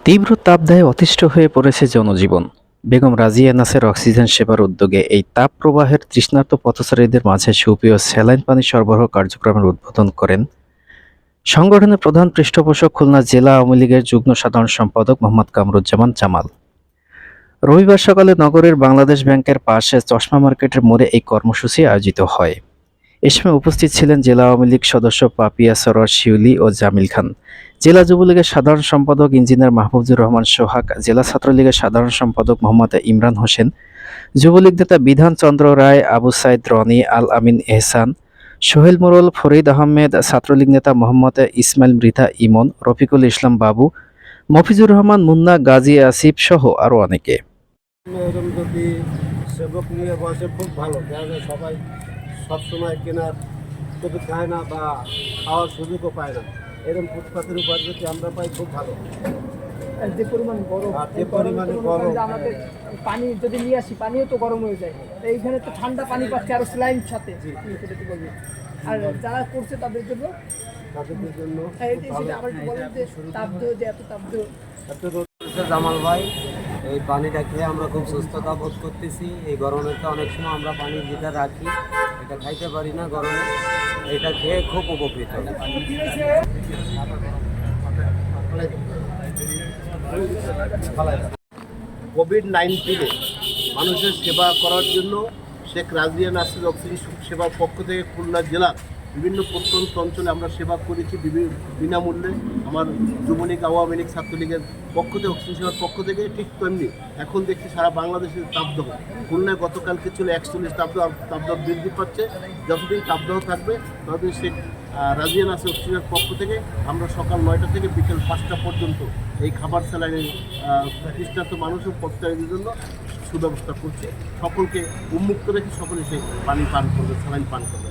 তীব্র তাপদাহে অতিষ্ঠ হয়ে পড়েছে জনজীবন। বেগম রাজিয়া নাসের অক্সিজেন সেবার উদ্যোগে এই তাপ প্রবাহের তৃষ্ণার্ত পথচারীদের মাঝে সুপেয় স্যালাইন পানি সরবরাহ কার্যক্রমের উদ্বোধন করেন সংগঠনের প্রধান পৃষ্ঠপোষক খুলনা জেলা আওয়ামী লীগের যুগ্ম সাধারণ সম্পাদক মোহাম্মদ কামরুজ্জামান জামাল। রবিবার সকালে নগরের বাংলাদেশ ব্যাংকের পাশে চশমা মার্কেটের মোড়ে এই কর্মসূচি আয়োজিত হয়। এ সময় উপস্থিত ছিলেন জেলা আওয়ামী লীগ সদস্য পাপিয়া সরোয়ার শিউলি ও জামিল খান, জেলা যুবলীগের সাধারণ সম্পাদক ইঞ্জিনিয়ার মাহফুজুর রহমান সোহাগ, জেলা ছাত্রলীগের সাধারণ সম্পাদক মোহাম্মদ ইমরান হোসেন, যুবলীগ নেতা বিধান চন্দ্র রায়, আবু সাইদ রনি, আল আমিন এহসান, সোহেল মোরল, ফরিদ আহমেদ, ছাত্রলীগ নেতা মোহাম্মদ ইসমাইল মৃধা ইমন, রফিকুল ইসলাম বাবু, মফিজুর রহমান মুন্না, গাজী আসিফ সহ আরও অনেকে। এরকম যদি সেবক নিয়ে বসে খুব ভালো, কেন সবাই সবসময় কেনার যদি খায় না বা খাওয়ার সুযোগও পায় না। এরকম ফুটপাতের উপর যদি আমরা পাই খুব ভালো। যে পরিমাণ গরম, যে পরিমাণে গরম, আমাদের পানি যদি নিয়ে আসি পানিও তো গরম হয়ে যায়। এইখানে তো ঠান্ডা পানি পাচ্ছে আরো স্লাইন সাথে। আর যারা করছে তাদের জন্য আবার বলেন যে তাপদ যে এত তাপদ জামাল ভাই, এই পানিটা খেয়ে আমরা খুব সুস্থতা বোধ করতেছি। এই গরমে তো অনেক সময় আমরা পানির গিটার রাখি, এটা খাইতে পারি না গরমে, এটা খেয়ে খুব উপকৃত। কোভিড-19 মানুষের সেবা করার জন্য শেখ রাজিয়া নাসের অক্সিজেন সেবার পক্ষ থেকে খুলনা জেলার বিভিন্ন প্রত্যন্ত অঞ্চলে আমরা সেবা করেছি বিনামূল্যে। আমার যুবলীগ, আওয়ামী লীগ, ছাত্রলীগের পক্ষ থেকে, অক্সিজেন সেবার পক্ষ থেকে। ঠিক তেমনি এখন দেখছি সারা বাংলাদেশের তাপদাহ, খুলনায় গতকালকে ছিল 41 তাপদাহ বৃদ্ধি পাচ্ছে। যতদিন তাপদাহ থাকবে ততদিন শেখ রাজিয়া নাসের অক্সিজেনের পক্ষ থেকে আমরা সকাল 9টা থেকে বিকেল 5টা পর্যন্ত এই খাবার স্যালাইনের তৃষ্ণার্ত মানুষ ও পথচারীদের জন্য সুব্যবস্থা করছে। সকলকে উন্মুক্ত রেখে সকলে সেই পানি পান করবে, স্যালাইন পান করবে।